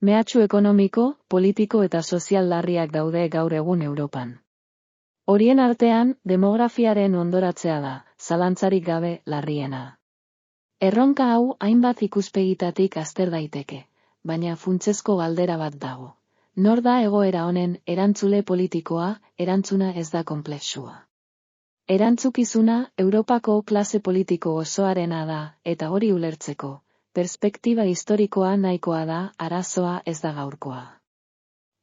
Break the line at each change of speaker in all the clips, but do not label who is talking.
Mehatxu ekonomiko, politiko eta sozial larriak daude gaur egun Europan. Horien artean, demografiaren hondoratzea da, zalantzarik gabe, larriena. Erronka hau hainbat ikuspegitatik azter daiteke, baina funtsezko galdera bat dago. Nor da egoera honen erantzule politikoa, erantzuna ez da konplexua. Erantzukizuna, Europako klase politiko osoarena da, eta hori ulertzeko, perspektiba historikoa nahikoa da, arazoa ez da gaurkoa.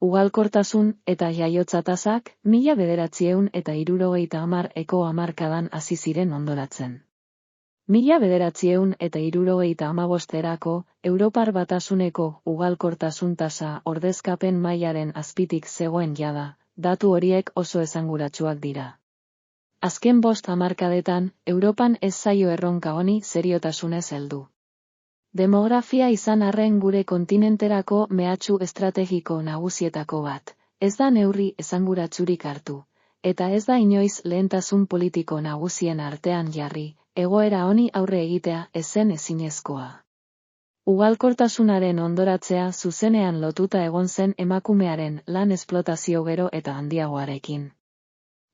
Ugalkortasun eta jaiotza tasak 1970eko hamarkadan hasi ziren hondoratzen. 1975erako Europar Batasuneko ugalkortasun tasa ordezkapen mailaren azpitik zegoen jada, datu horiek oso esanguratsuak dira. Azken 5 hamarkadetan, Europan ez zaio erronka honi seriotasunez heldu. Demografia izan arren gure kontinenterako mehatxu estrategiko nagusietako bat, ez da neurri esanguratsurik hartu, eta ez da inoiz lehentasun politiko nagusien artean jarri, egoera honi aurre egitea ez zen ezinezkoa. Ugalkortasunaren hondoratzea zuzenean lotuta egon zen emakumearen lan esplotazio gero eta handiagoarekin.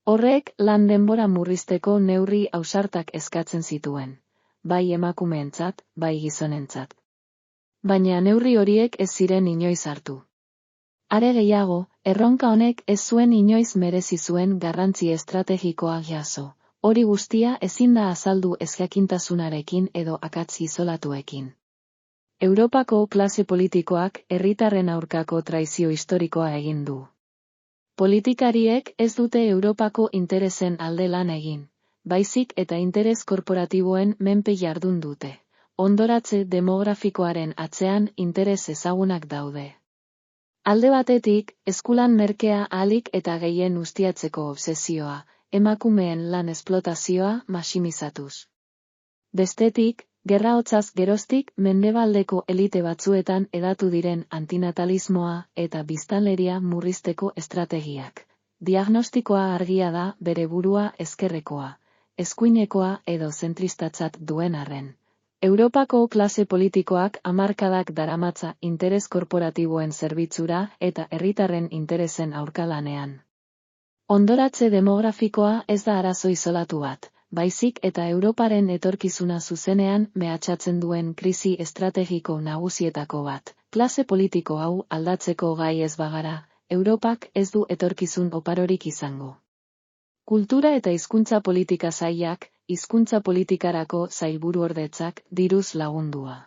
Horrek lan denbora murrizteko neurri ausartak eskatzen zituen, bai emakumeentzat, bai gizonentzat. Baina neurri horiek ez ziren inoiz hartu. Are gehiago, erronka honek ez zuen inoiz merezi zuen garrantzi estrategikoa jaso. Hori guztia ezin da azaldu ezjakintasunarekin edo akats isolatuekin. Europako klase politikoak herritarren aurkako traizio historikoa egin du. Politikariek ez dute Europako interesen alde lan egin, baizik eta interes korporatiboen menpe jardun dute. Hondoratze demografikoaren atzean interes ezagunak daude. Alde batetik, eskulan merkea ahalik eta gehien ustiatzeko obsesioa, emakumeen lan esplotazioa maximizatuz. Bestetik, gerra hotzaz geroztik mendebaldeko elite batzuetan hedatu diren antinatalismoa eta biztanleria murrizteko estrategiak. Diagnostikoa argia da bere burua ezkerrekoa, eskuinekoa edo zentristatzat duen arren. Europako klase politikoak hamarkadak daramatza interes korporatiboen zerbitzura eta herritarren interesen aurka lanean. Hondoratze demografikoa ez da arazo isolatu bat, baizik eta Europaren etorkizuna zuzenean mehatxatzen duen krisi estrategiko nagusietako bat. Klase politiko hau aldatzeko gai ez bagara, Europak ez du etorkizun oparorik izango. Kultura eta hizkuntza politika sailak, hizkuntza politikarako sailburuordetzak diruz lagundua.